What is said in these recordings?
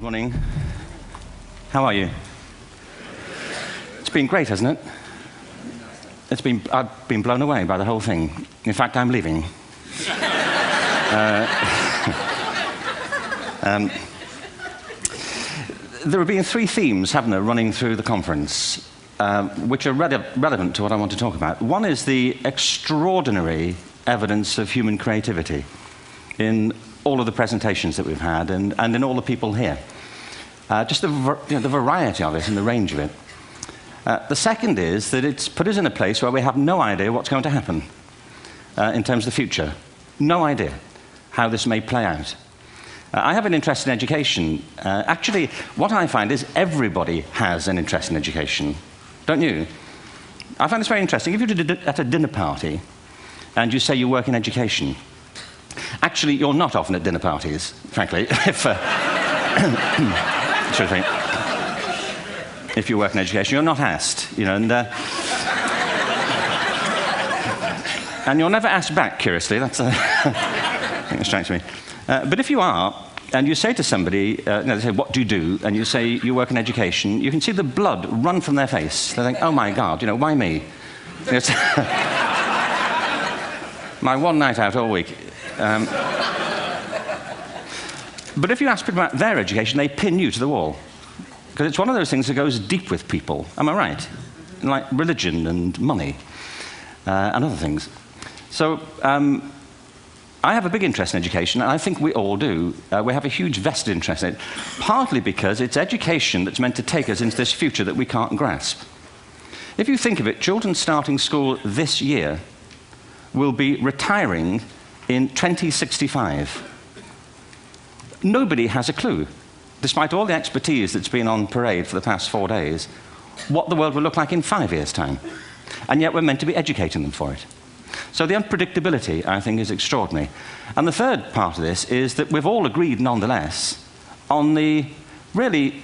morning. How are you? It's been great, hasn't it? I've been blown away by the whole thing. In fact, I'm leaving. There have been three themes, haven't there, running through the conference, which are relevant to what I want to talk about. One is the extraordinary evidence of human creativity in all of the presentations that we've had and in all the people here. Just the variety of it and the range of it. The second is that it's put us in a place where we have no idea what's going to happen in terms of the future. No idea how this may play out. I have an interest in education. Actually, what I find is everybody has an interest in education. Don't you? I find this very interesting. If you're at a dinner party and you say you work in education, actually, you're not often at dinner parties, frankly, if you work in education. You're not asked, you know, and you're never asked back, curiously. That's I think it strikes me. But if you are, and you say to somebody, they say, what do you do? And you say, you work in education, you can see the blood run from their face. They think, oh my God, you know, why me? It's my one night out all week. But if you ask people about their education, they pin you to the wall. Because it's one of those things that goes deep with people. Am I right? Like religion and money and other things. So I have a big interest in education, and I think we all do. We have a huge vested interest in it, partly because it's education that's meant to take us into this future that we can't grasp. If you think of it, children starting school this year will be retiring in 2065. Nobody has a clue, despite all the expertise that's been on parade for the past 4 days, what the world will look like in 5 years' time. And yet we're meant to be educating them for it. So the unpredictability, I think, is extraordinary. And the third part of this is that we've all agreed, nonetheless, on the really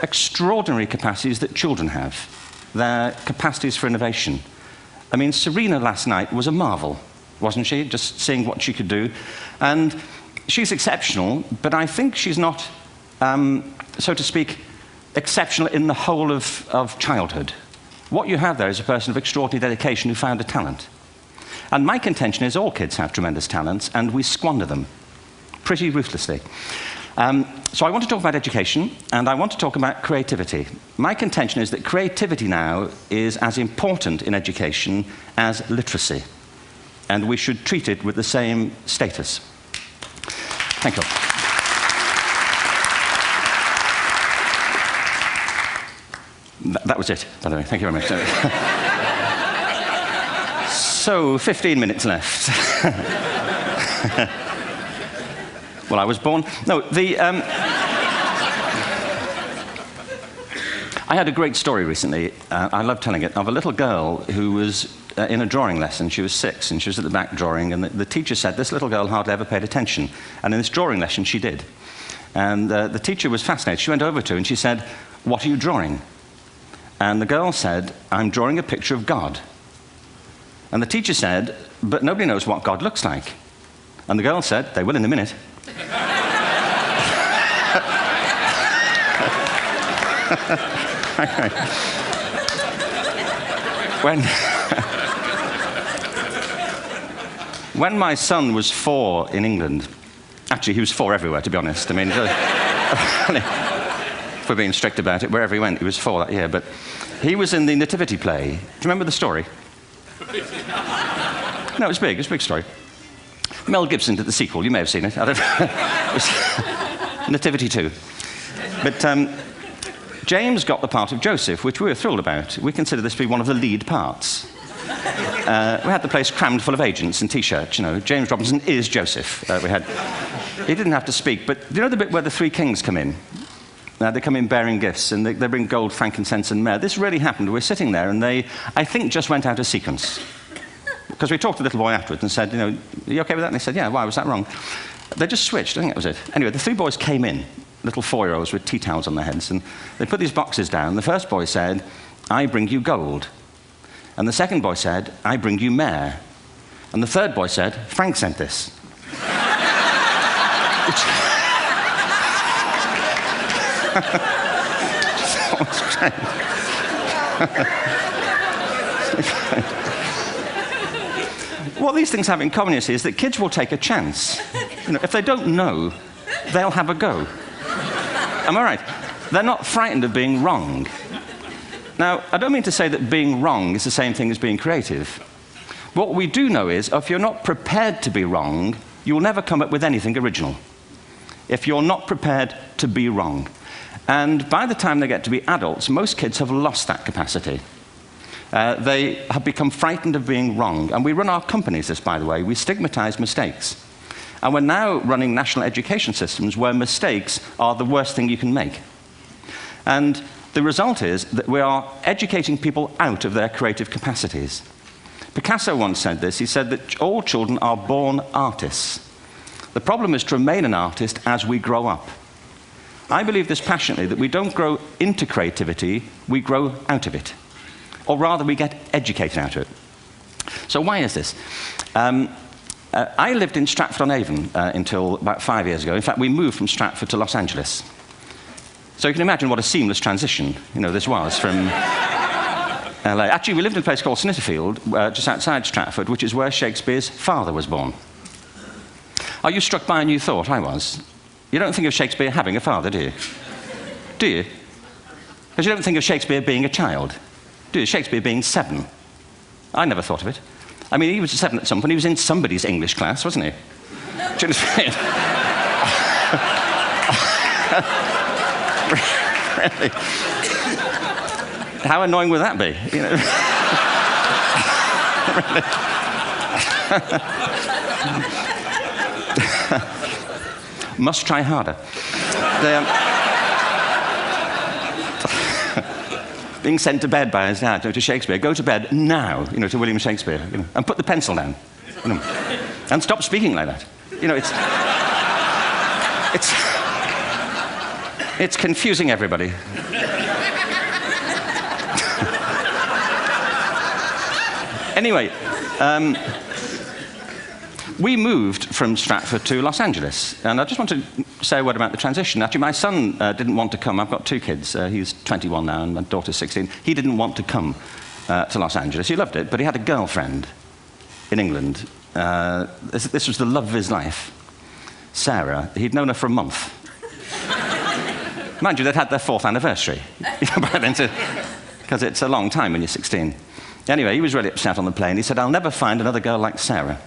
extraordinary capacities that children have, their capacities for innovation. I mean, Serena last night was a marvel, wasn't she? Just seeing what she could do. And she's exceptional, but I think she's not, so to speak, exceptional in the whole of childhood. What you have there is a person of extraordinary dedication who found a talent. And my contention is all kids have tremendous talents, and we squander them pretty ruthlessly. So I want to talk about education, and I want to talk about creativity. My contention is that creativity now is as important in education as literacy, and we should treat it with the same status. Thank you. That was it, by the way. Thank you very much. So, 15 minutes left. Well, I was born... No, I had a great story recently, I love telling it, of a little girl who was in a drawing lesson. She was 6, and she was at the back drawing, and the teacher said this little girl hardly ever paid attention. And in this drawing lesson, she did. And the teacher was fascinated. She went over to her and she said, "What are you drawing?" And the girl said, "I'm drawing a picture of God." And the teacher said, "But nobody knows what God looks like." And the girl said, "They will in a minute." When my son was 4 in England, actually he was 4 everywhere, to be honest. I mean, if we're being strict about it, wherever he went, he was 4 that year. But he was in the Nativity play. Do you remember the story? No, it was big. It was a big story. Mel Gibson did the sequel. You may have seen it. I don't know. It was Nativity 2. But James got the part of Joseph, which we were thrilled about. We consider this to be one of the lead parts. We had the place crammed full of agents and T-shirts, you know. James Robinson is Joseph. He didn't have to speak, but do you know the bit where the 3 kings come in? They come in bearing gifts, and they bring gold, frankincense, and myrrh. This really happened. We're sitting there, and they, I think, just went out of sequence. Because we talked to the little boy afterwards and said, you know, are you okay with that? And they said, yeah, why was that wrong? They just switched. I think that was it. Anyway, the 3 boys came in, little 4-year-olds with tea towels on their heads, and they put these boxes down. The first boy said, "I bring you gold." And the second boy said, "I bring you myrrh." And the third boy said, "Frank sent this." What these things have in common, you see, is that kids will take a chance. If they don't know, they'll have a go. Am I right? They're not frightened of being wrong. Now, I don't mean to say that being wrong is the same thing as being creative. What we do know is, if you're not prepared to be wrong, you'll never come up with anything original. If you're not prepared to be wrong. And by the time they get to be adults, most kids have lost that capacity. They have become frightened of being wrong. And we run our companies this, by the way. We stigmatize mistakes. And we're now running national education systems where mistakes are the worst thing you can make. And the result is that we are educating people out of their creative capacities. Picasso once said this. He said that all children are born artists. The problem is to remain an artist as we grow up. I believe this passionately, that we don't grow into creativity, we grow out of it. Or rather, we get educated out of it. So why is this? I lived in Stratford-on-Avon until about 5 years ago. In fact, we moved from Stratford to Los Angeles. So you can imagine what a seamless transition this was from LA. Actually, we lived in a place called Snitterfield, just outside Stratford, which is where Shakespeare's father was born. Are you struck by a new thought? I was. You don't think of Shakespeare having a father, do you? Do you? Because you don't think of Shakespeare being a child, do you? Shakespeare being 7. I never thought of it. I mean, he was 7 at some point. He was in somebody's English class, wasn't he? Do you understand? Really? How annoying would that be? Must try harder. Being sent to bed by his dad to Shakespeare. Go to bed now, to William Shakespeare, and put the pencil down, and stop speaking like that. It's confusing everybody. Anyway, we moved from Stratford to Los Angeles, and I just want to say a word about the transition. Actually, my son didn't want to come. I've got 2 kids. He's 21 now, and my daughter's 16. He didn't want to come to Los Angeles. He loved it, but he had a girlfriend in England. This was the love of his life, Sarah. He'd known her for a month. Mind you, they'd had their 4th anniversary by then, because it's a long time when you're 16. Anyway, he was really upset on the plane. He said, "I'll never find another girl like Sarah."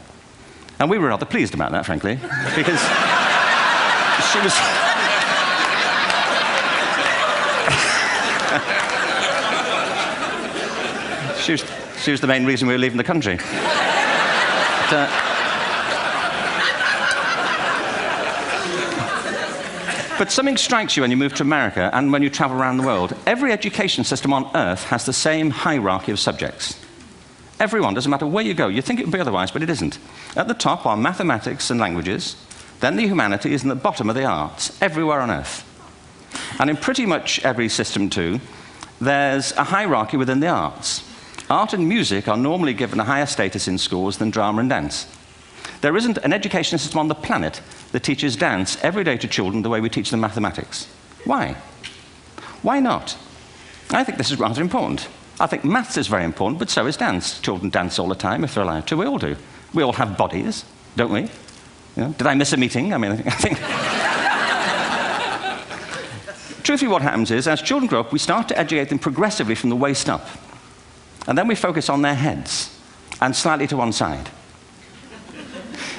And we were rather pleased about that, frankly, because she was the main reason we were leaving the country. But something strikes you when you move to America and when you travel around the world. Every education system on Earth has the same hierarchy of subjects. Everyone, doesn't matter where you go. You think it would be otherwise, but it isn't. At the top are mathematics and languages, then the humanities, and at the bottom are the arts, everywhere on Earth. And in pretty much every system, too, there's a hierarchy within the arts. Art and music are normally given a higher status in schools than drama and dance. There isn't an education system on the planet that teaches dance every day to children the way we teach them mathematics. Why? Why not? I think this is rather important. I think maths is very important, but so is dance. Children dance all the time if they're allowed to. We all do. We all have bodies, don't we? Did I miss a meeting? I think... Truthfully, what happens is, as children grow up, we start to educate them progressively from the waist up. And then we focus on their heads, and slightly to one side.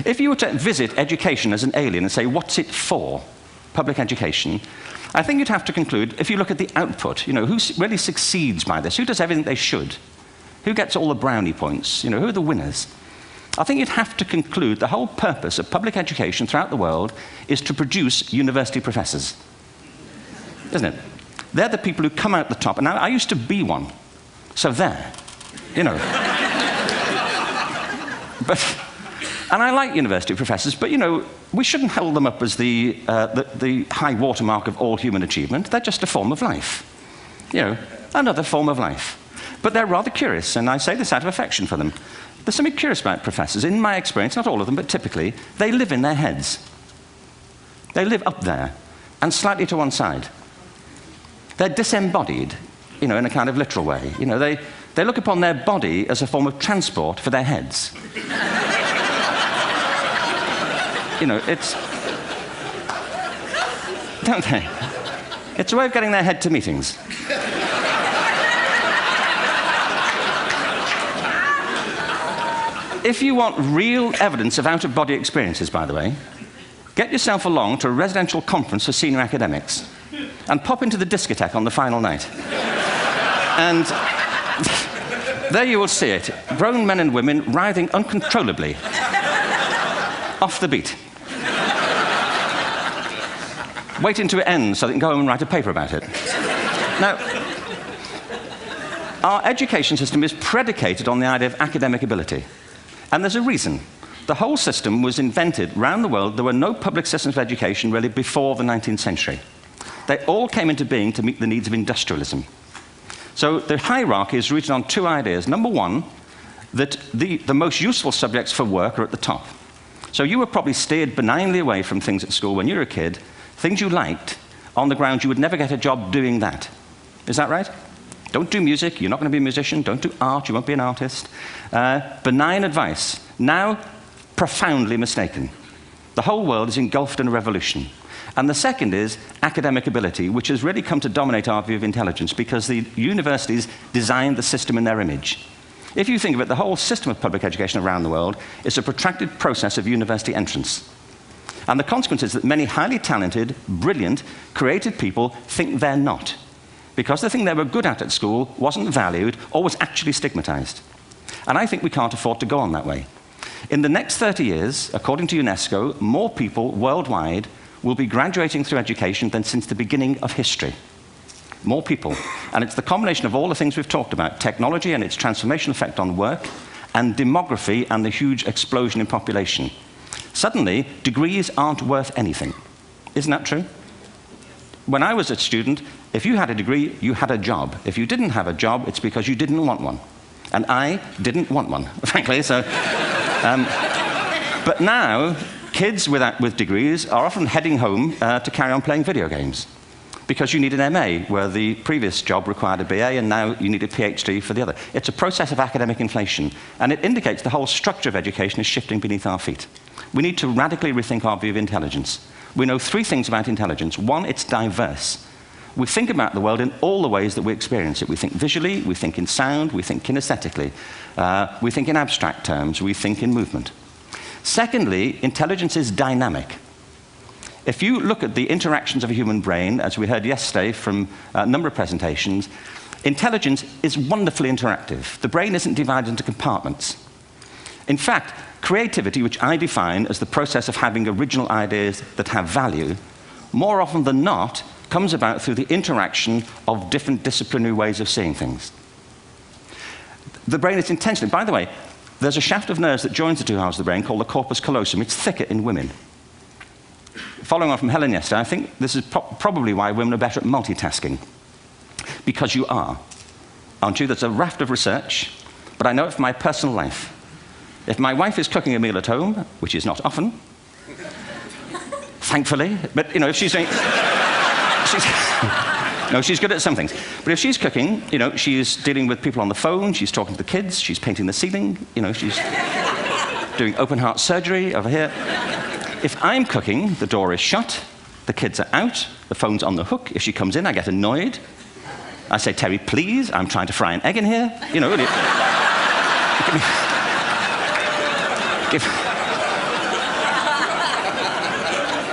If you were to visit education as an alien and say, what's it for, public education, I think you'd have to conclude, if you look at the output, who really succeeds by this? Who does everything they should? Who gets all the brownie points? Who are the winners? I think you'd have to conclude the whole purpose of public education throughout the world is to produce university professors. Isn't it? They're the people who come out the top. And I used to be one. So there. And I like university professors, but, we shouldn't hold them up as the high watermark of all human achievement. They're just a form of life. Another form of life. But they're rather curious, and I say this out of affection for them. There's something curious about professors. In my experience, not all of them, but typically, they live in their heads. They live up there, and slightly to one side. They're disembodied, in a kind of literal way. They look upon their body as a form of transport for their heads. It's... Don't they? It's a way of getting their head to meetings. If you want real evidence of out-of-body experiences, by the way, get yourself along to a residential conference for senior academics and pop into the discotheque on the final night. And there you will see it. Grown men and women writhing uncontrollably off the beat, waiting to it ends so they can go home and write a paper about it. Now, our education system is predicated on the idea of academic ability. And there's a reason. The whole system was invented around the world. There were no public systems of education really before the 19th century. They all came into being to meet the needs of industrialism. So the hierarchy is rooted on two ideas. Number one, that the most useful subjects for work are at the top. So you were probably steered benignly away from things at school when you were a kid, things you liked, on the grounds you would never get a job doing that. Is that right? Don't do music, you're not going to be a musician. Don't do art, you won't be an artist. Benign advice, now profoundly mistaken. The whole world is engulfed in a revolution. And the second is academic ability, which has really come to dominate our view of intelligence because the universities designed the system in their image. If you think of it, the whole system of public education around the world is a protracted process of university entrance. And the consequence is that many highly talented, brilliant, creative people think they're not, because the thing they were good at school wasn't valued or was actually stigmatized. And I think we can't afford to go on that way. In the next 30 years, according to UNESCO, more people worldwide will be graduating through education than since the beginning of history. More people. And it's the combination of all the things we've talked about, technology and its transformational effect on work, and demography and the huge explosion in population. Suddenly, degrees aren't worth anything. Isn't that true? When I was a student, if you had a degree, you had a job. If you didn't have a job, it's because you didn't want one. And I didn't want one, frankly. So, but now, kids with degrees are often heading home to carry on playing video games because you need an MA, where the previous job required a BA, and now you need a PhD for the other. It's a process of academic inflation, and it indicates the whole structure of education is shifting beneath our feet. We need to radically rethink our view of intelligence. We know three things about intelligence. One, it's diverse. We think about the world in all the ways that we experience it. We think visually, we think in sound, we think kinesthetically, we think in abstract terms, we think in movement. Secondly, intelligence is dynamic. If you look at the interactions of a human brain, as we heard yesterday from a number of presentations, intelligence is wonderfully interactive. The brain isn't divided into compartments. In fact, creativity, which I define as the process of having original ideas that have value, more often than not, comes about through the interaction of different disciplinary ways of seeing things. The brain is intentionally, by the way, there's a shaft of nerves that joins the two halves of the brain called the corpus callosum. It's thicker in women. Following on from Helen yesterday, I think this is probably why women are better at multitasking. Because you are. Aren't you? There's a raft of research, but I know it from my personal life. If my wife is cooking a meal at home, which is not often, thankfully, but if she's doing... No, she's good at some things. But if she's cooking, she's dealing with people on the phone, she's talking to the kids, she's painting the ceiling, she's doing open heart surgery over here. If I'm cooking, the door is shut, the kids are out, the phone's on the hook. If she comes in, I get annoyed. I say, Terry, please, I'm trying to fry an egg in here. Really.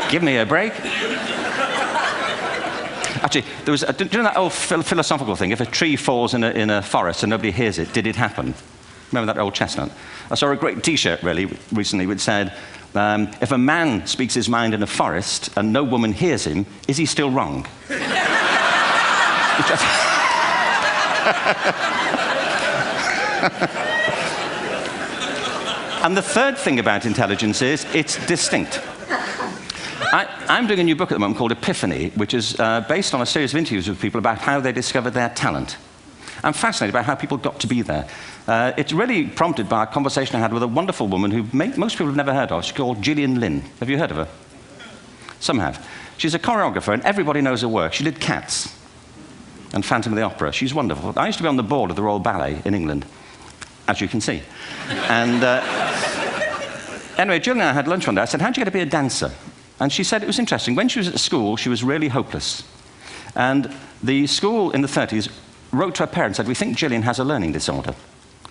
Give me a break. Actually, do you know that old philosophical thing? If a tree falls in a forest and nobody hears it, did it happen? Remember that old chestnut? I saw a great T-shirt recently which said, if a man speaks his mind in a forest and no woman hears him, is he still wrong? And the third thing about intelligence is it's distinct. I'm doing a new book at the moment called Epiphany, which is based on a series of interviews with people about how they discovered their talent. I'm fascinated by how people got to be there. It's really prompted by a conversation I had with a wonderful woman who most people have never heard of. She's called Gillian Lynn. Have you heard of her? Some have. She's a choreographer, and everybody knows her work. She did Cats. and Phantom of the Opera. She's wonderful. I used to be on the board of the Royal Ballet in England, as you can see. And anyway, Jill and I had lunch one day. I said, how'd you get to be a dancer? And she said it was interesting. When she was at school, she was really hopeless. And the school in the 30s wrote to her parents and said, we think Gillian has a learning disorder.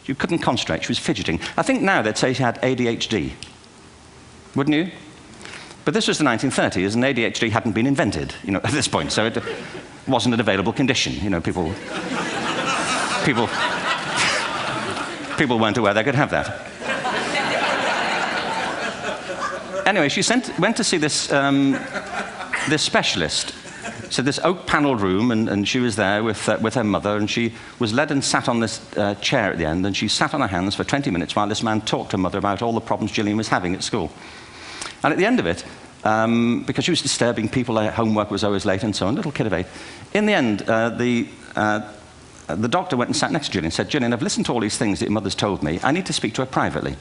She couldn't concentrate, she was fidgeting. I think now they'd say she had ADHD. Wouldn't you? But this was the 1930s, and ADHD hadn't been invented, at this point, so it wasn't an available condition. People weren't aware they could have that. Anyway, she went to see this specialist. So this oak-panelled room, and she was there with her mother, and she was led and sat on this chair at the end, and she sat on her hands for 20 minutes while this man talked to her mother about all the problems Gillian was having at school. And at the end of it, because she was disturbing people, her homework was always late and so on, little kid of 8, in the end, the doctor went and sat next to Gillian and said, Gillian, I've listened to all these things that your mother's told me. I need to speak to her privately.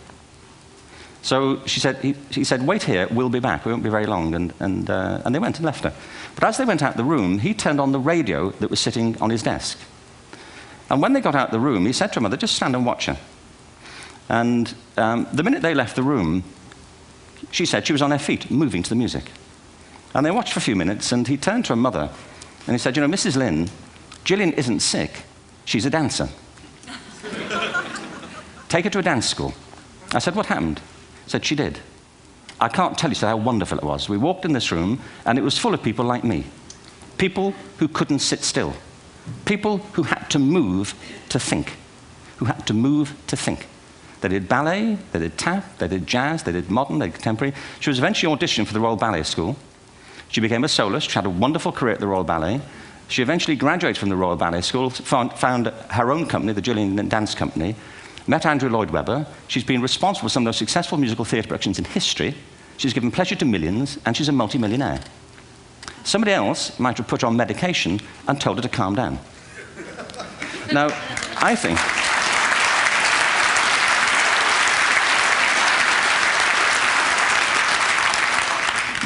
So he said, wait here, we'll be back. We won't be very long. And they went and left her. But as they went out the room, he turned on the radio that was sitting on his desk. And when they got out the room, he said to her mother, just stand and watch her. And the minute they left the room, she said she was on her feet, moving to the music. And they watched for a few minutes, and he turned to her mother, and he said, Mrs. Lynn, Gillian isn't sick, she's a dancer. Take her to a dance school. I said, what happened? He said, she did. I can't tell you how wonderful it was. We walked in this room, and it was full of people like me. People who couldn't sit still. People who had to move to think. Who had to move to think. They did ballet, they did tap, they did jazz, they did modern, they did contemporary. She was eventually auditioned for the Royal Ballet School. She became a soloist. She had a wonderful career at the Royal Ballet. She eventually graduated from the Royal Ballet School, found her own company, the Gillian Dance Company, met Andrew Lloyd Webber. She's been responsible for some of the most successful musical theatre productions in history. She's given pleasure to millions, and she's a multi-millionaire. Somebody else might have put her on medication and told her to calm down. Now, I think...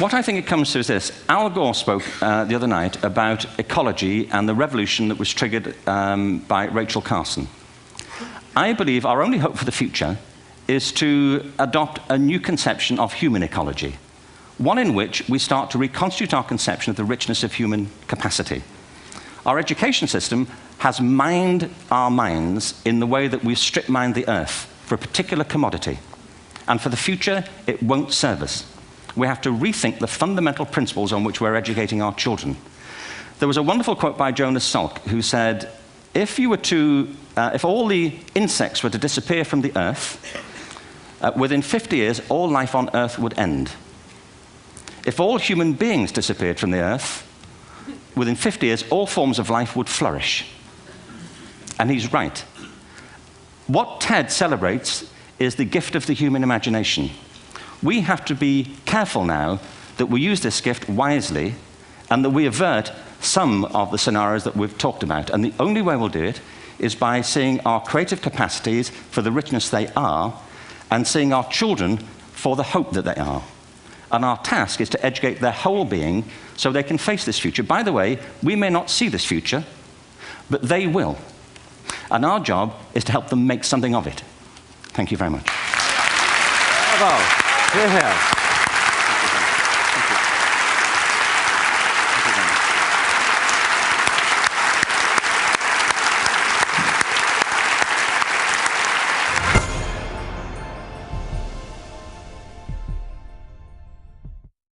What I think it comes to is this. Al Gore spoke the other night about ecology and the revolution that was triggered by Rachel Carson. I believe our only hope for the future is to adopt a new conception of human ecology, one in which we start to reconstitute our conception of the richness of human capacity. Our education system has mined our minds in the way that we've strip-mined the earth for a particular commodity, and for the future, it won't serve us. We have to rethink the fundamental principles on which we're educating our children. There was a wonderful quote by Jonas Salk, who said, if all the insects were to disappear from the earth, within 50 years, all life on earth would end. If all human beings disappeared from the earth, within 50 years, all forms of life would flourish. And he's right. What TED celebrates is the gift of the human imagination. We have to be careful now that we use this gift wisely and that we avert some of the scenarios that we've talked about. And the only way we'll do it is by seeing our creative capacities for the richness they are and seeing our children for the hope that they are. And our task is to educate their whole being so they can face this future. By the way, we may not see this future, but they will. And our job is to help them make something of it. Thank you very much. Bravo. Here.